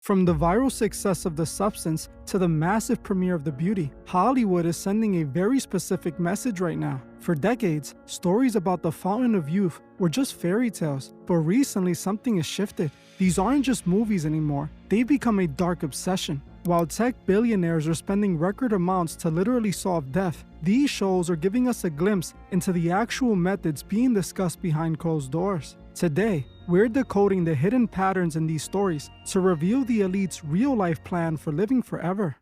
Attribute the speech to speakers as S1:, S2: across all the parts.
S1: From the viral success of the substance to the massive premiere of the beauty, Hollywood is sending a very specific message right now. For decades, stories about the fountain of youth were just fairy tales, but recently something has shifted. These aren't just movies anymore, they've become a dark obsession. While tech billionaires are spending record amounts to literally solve death, these shows are giving us a glimpse into the actual methods being discussed behind closed doors. Today, we're decoding the hidden patterns in these stories to reveal the elite's real-life plan for living forever.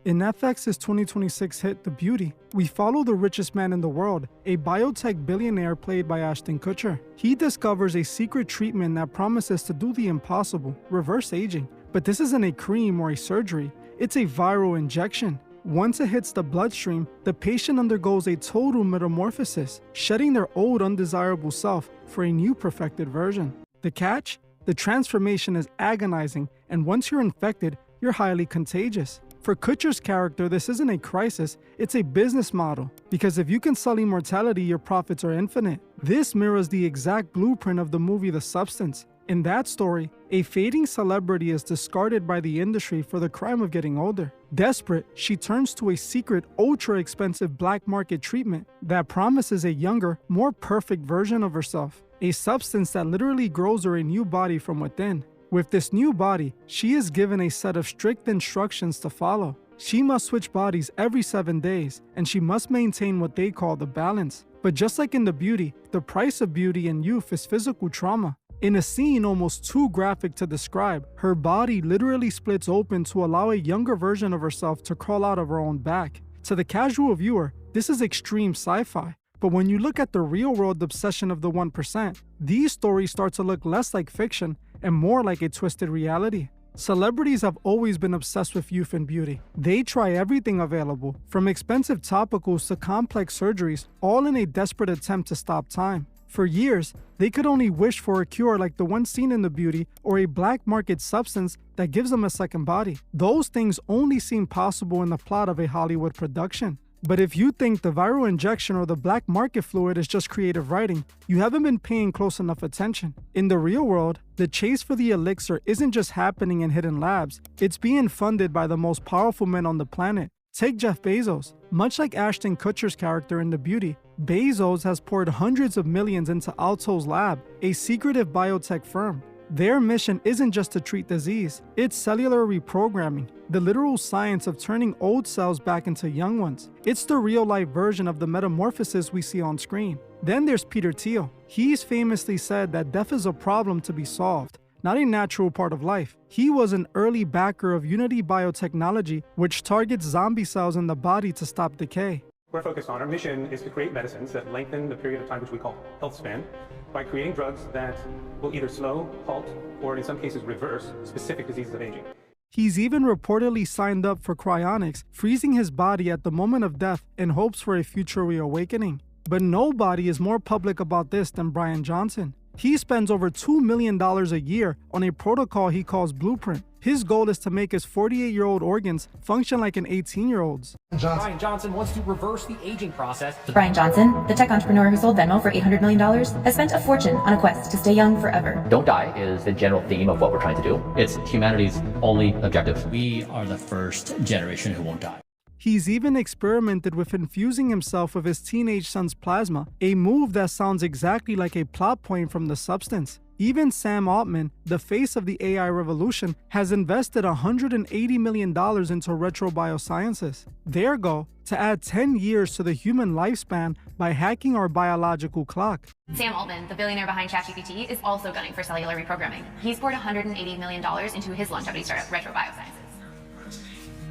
S1: In FX's 2026 hit The Beauty, we follow the richest man in the world, a biotech billionaire played by Ashton Kutcher. He discovers a secret treatment that promises to do the impossible, reverse aging. But this isn't a cream or a surgery, it's a viral injection. Once it hits the bloodstream, the patient undergoes a total metamorphosis, shedding their old undesirable self for a new perfected version. The catch? The transformation is agonizing, and once you're infected, you're highly contagious. For Kutcher's character, this isn't a crisis, it's a business model, because if you can sell immortality, your profits are infinite. This mirrors the exact blueprint of the movie The Substance. In that story, a fading celebrity is discarded by the industry for the crime of getting older. Desperate, she turns to a secret, ultra-expensive black market treatment that promises a younger, more perfect version of herself. A substance that literally grows her a new body from within. With this new body, she is given a set of strict instructions to follow. She must switch bodies every 7 days, and she must maintain what they call the balance. But just like in The Beauty, the price of beauty and youth is physical trauma. In a scene almost too graphic to describe, her body literally splits open to allow a younger version of herself to crawl out of her own back. To the casual viewer, this is extreme sci-fi. But when you look at the real-world obsession of the 1%, these stories start to look less like fiction and more like a twisted reality. Celebrities have always been obsessed with youth and beauty. They try everything available, from expensive topicals to complex surgeries, all in a desperate attempt to stop time. For years, they could only wish for a cure like the one seen in The Beauty or a black market substance that gives them a second body. Those things only seem possible in the plot of a Hollywood production. But if you think the viral injection or the black market fluid is just creative writing, you haven't been paying close enough attention. In the real world, the chase for the elixir isn't just happening in hidden labs, it's being funded by the most powerful men on the planet. Take Jeff Bezos. Much like Ashton Kutcher's character in The Beauty, Bezos has poured hundreds of millions into Altos lab, a secretive biotech firm. Their mission isn't just to treat disease, it's cellular reprogramming, the literal science of turning old cells back into young ones. It's the real-life version of the metamorphosis we see on screen. Then there's Thiel. He's famously said that death is a problem to be solved, not a natural part of life. He was an early backer of Unity Biotechnology, which targets zombie cells in the body to stop decay.
S2: We're focused on our mission is to create medicines that lengthen the period of time which we call health span by creating drugs that will either slow, halt, or in some cases reverse specific diseases of aging.
S1: He's even reportedly signed up for cryonics, freezing his body at the moment of death in hopes for a future reawakening. But nobody is more public about this than Bryan Johnson. He spends over $2 million a year on a protocol he calls Blueprint. His goal is to make his 48-year-old organs function like an 18-year-old's.
S3: Bryan Johnson wants to reverse the aging process.
S4: Bryan Johnson, the tech entrepreneur who sold Venmo for $800 million, has spent a fortune on a quest to stay young forever.
S5: Don't die is the general theme of what we're trying to do. It's humanity's only objective.
S6: We are the first generation who won't die.
S1: He's even experimented with infusing himself with his teenage son's plasma, a move that sounds exactly like a plot point from The Substance. Even Sam Altman, the face of the AI revolution, has invested $180 million into Biosciences. Their goal? To add 10 years to the human lifespan by hacking our biological clock.
S7: Sam Altman, the billionaire behind ChatGPT, is also gunning for cellular reprogramming. He's poured $180 million into his longevity startup, Biosciences.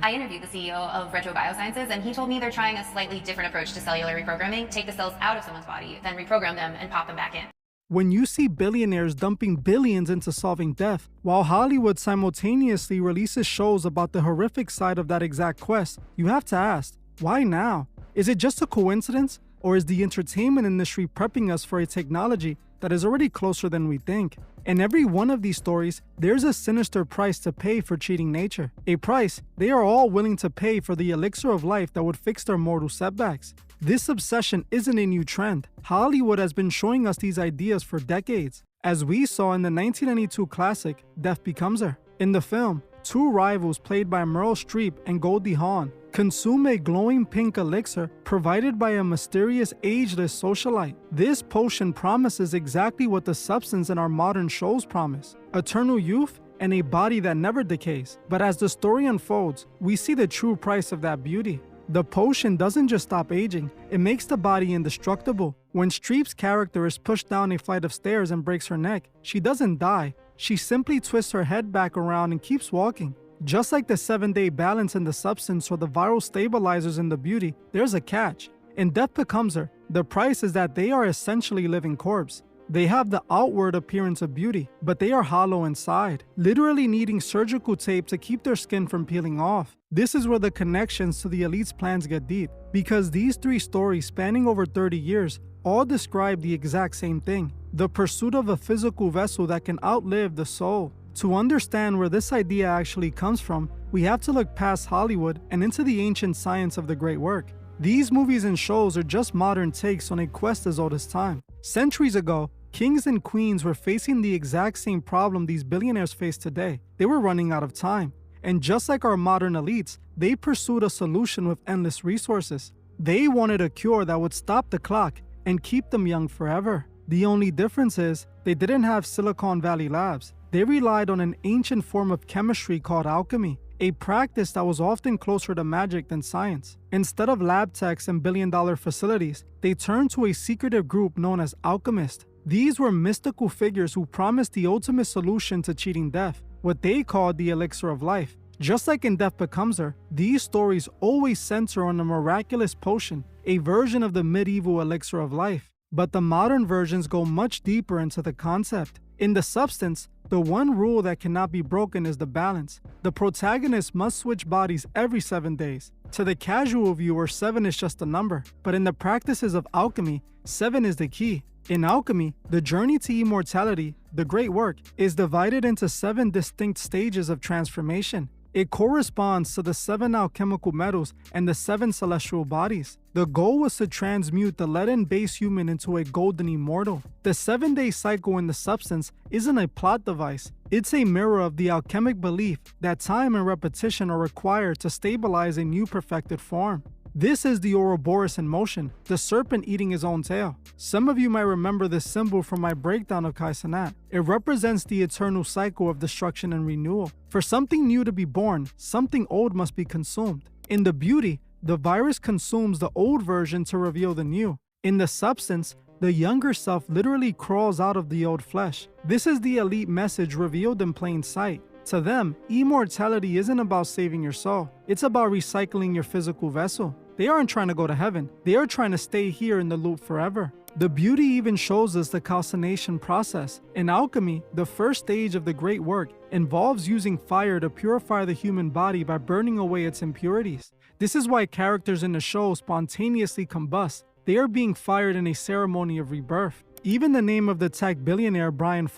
S7: I interviewed the CEO of Biosciences, and he told me they're trying a slightly different approach to cellular reprogramming, take the cells out of someone's body, then reprogram them and pop them back in.
S1: When you see billionaires dumping billions into solving death, while Hollywood simultaneously releases shows about the horrific side of that exact quest, you have to ask, why now? Is it just a coincidence? Or is the entertainment industry prepping us for a technology that is already closer than we think? In every one of these stories, there's a sinister price to pay for cheating nature. A price they are all willing to pay for the elixir of life that would fix their mortal setbacks. This obsession isn't a new trend. Hollywood has been showing us these ideas for decades, as we saw in the 1992 classic, Death Becomes Her. In the film, two rivals played by Meryl Streep and Goldie Hawn consume a glowing pink elixir provided by a mysterious ageless socialite. This potion promises exactly what the substance in our modern shows promise: eternal youth and a body that never decays. But as the story unfolds, we see the true price of that beauty. The potion doesn't just stop aging, it makes the body indestructible. When Streep's character is pushed down a flight of stairs and breaks her neck, she doesn't die. She simply twists her head back around and keeps walking. Just like the 7-day balance in the substance or the viral stabilizers in the beauty, there's a catch. In Death Becomes Her, the price is that they are essentially living corpse. They have the outward appearance of beauty, but they are hollow inside, literally needing surgical tape to keep their skin from peeling off. This is where the connections to the elite's plans get deep, because these three stories spanning over 30 years all describe the exact same thing: the pursuit of a physical vessel that can outlive the soul. To understand where this idea actually comes from, we have to look past Hollywood and into the ancient science of the great work. These movies and shows are just modern takes on a quest as old as time. Centuries ago, kings and queens were facing the exact same problem these billionaires face today. They were running out of time. And just like our modern elites, they pursued a solution with endless resources. They wanted a cure that would stop the clock and keep them young forever. The only difference is they didn't have Silicon Valley labs. They relied on an ancient form of chemistry called alchemy, a practice that was often closer to magic than science. Instead of lab techs and billion-dollar facilities, they turned to a secretive group known as alchemists. These were mystical figures who promised the ultimate solution to cheating death, what they called the elixir of life. Just like in Death Becomes Her, these stories always center on a miraculous potion, a version of the medieval elixir of life. But the modern versions go much deeper into the concept. In the substance, the one rule that cannot be broken is the balance. The protagonist must switch bodies every 7 days. To the casual viewer, 7 is just a number, but in the practices of alchemy, 7 is the key. In alchemy, the journey to immortality, the great work, is divided into 7 distinct stages of transformation. It corresponds to the 7 alchemical metals and the 7 celestial bodies. The goal was to transmute the leaden-based human into a golden immortal. The 7-day cycle in the substance isn't a plot device. It's a mirror of the alchemic belief that time and repetition are required to stabilize a new perfected form. This is the Ouroboros in motion, the serpent eating his own tail. Some of you might remember this symbol from my breakdown of Kai Cenat. It represents the eternal cycle of destruction and renewal. For something new to be born, something old must be consumed. In the beauty, the virus consumes the old version to reveal the new. In the substance, the younger self literally crawls out of the old flesh. This is the elite message revealed in plain sight. To them, immortality isn't about saving your soul. It's about recycling your physical vessel. They aren't trying to go to heaven. They are trying to stay here in the loop forever. The beauty even shows us the calcination process. In alchemy, the first stage of the great work involves using fire to purify the human body by burning away its impurities. This is why characters in the show spontaneously combust. They are being fired in a ceremony of rebirth. Even the name of the tech billionaire Bryan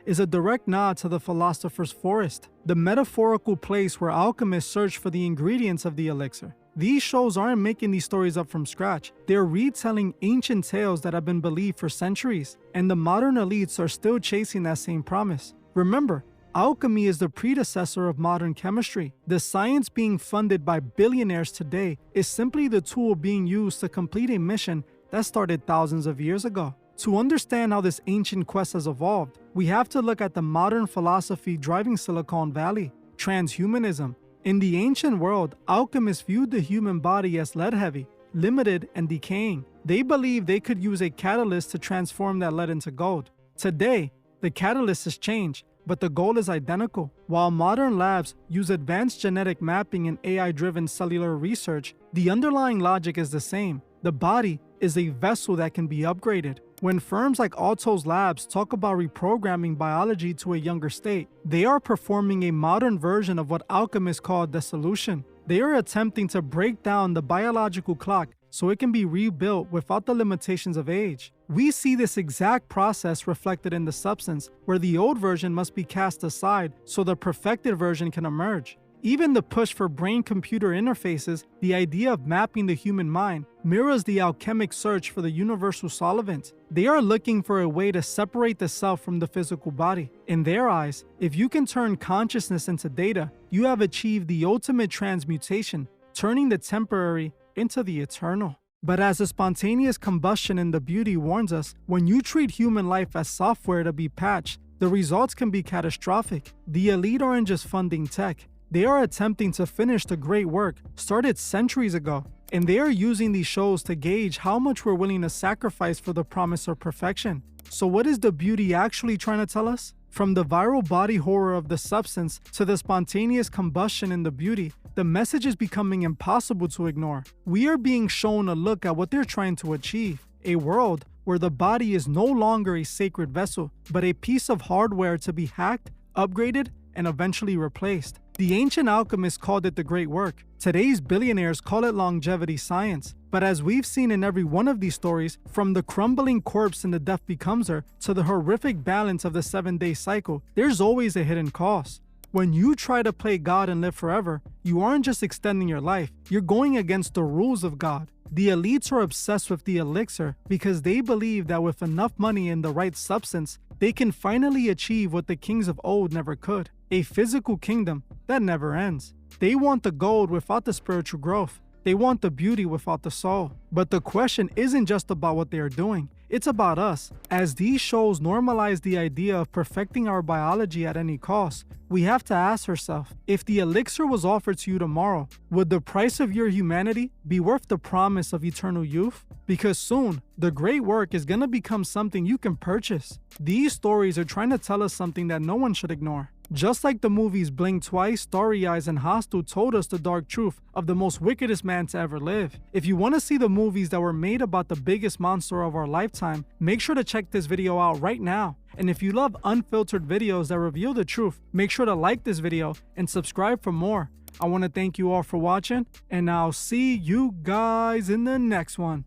S1: is a direct nod to the philosopher's forest, the metaphorical place where alchemists search for the ingredients of the elixir. These shows aren't making these stories up from scratch. They're retelling ancient tales that have been believed for centuries, and the modern elites are still chasing that same promise. Remember, alchemy is the predecessor of modern chemistry. The science being funded by billionaires today is simply the tool being used to complete a mission that started thousands of years ago. To understand how this ancient quest has evolved, we have to look at the modern philosophy driving Silicon Valley: transhumanism. In the ancient world, alchemists viewed the human body as lead-heavy, limited, and decaying. They believed they could use a catalyst to transform that lead into gold. Today, the catalyst has changed, but the goal is identical. While modern labs use advanced genetic mapping and AI-driven cellular research, the underlying logic is the same. The body is a vessel that can be upgraded. When firms like Altos Labs talk about reprogramming biology to a younger state, they are performing a modern version of what alchemists call dissolution. They are attempting to break down the biological clock so it can be rebuilt without the limitations of age. We see this exact process reflected in the substance, where the old version must be cast aside so the perfected version can emerge. Even the push for brain-computer interfaces, the idea of mapping the human mind, mirrors the alchemic search for the universal solvent. They are looking for a way to separate the self from the physical body. In their eyes, if you can turn consciousness into data, you have achieved the ultimate transmutation, turning the temporary into the eternal. But as the spontaneous combustion in the beauty warns us, when you treat human life as software to be patched, the results can be catastrophic. The elite aren't just funding tech. They are attempting to finish the great work started centuries ago, and they are using these shows to gauge how much we're willing to sacrifice for the promise of perfection. So what is the beauty actually trying to tell us? From the viral body horror of the substance to the spontaneous combustion in the beauty, the message is becoming impossible to ignore. We are being shown a look at what they're trying to achieve, a world where the body is no longer a sacred vessel, but a piece of hardware to be hacked, upgraded, and eventually replaced. The ancient alchemists called it the great work. Today's billionaires call it longevity science. But as we've seen in every one of these stories, from the crumbling corpse in The Death Becomes Her to the horrific balance of the 7-day cycle, there's always a hidden cost. When you try to play God and live forever, you aren't just extending your life, you're going against the rules of God. The elites are obsessed with the elixir because they believe that with enough money and the right substance, they can finally achieve what the kings of old never could, a physical kingdom that never ends. They want the gold without the spiritual growth. They want the beauty without the soul. But the question isn't just about what they are doing, it's about us. As these shows normalize the idea of perfecting our biology at any cost, we have to ask ourselves, if the elixir was offered to you tomorrow, would the price of your humanity be worth the promise of eternal youth? Because soon, the great work is going to become something you can purchase. These stories are trying to tell us something that no one should ignore. Just like the movies Blink Twice, Starry Eyes, and Hostel told us the dark truth of the most wickedest man to ever live. If you want to see the movies that were made about the biggest monster of our lifetime, make sure to check this video out right now. And if you love unfiltered videos that reveal the truth, make sure to like this video and subscribe for more. I want to thank you all for watching, and I'll see you guys in the next one.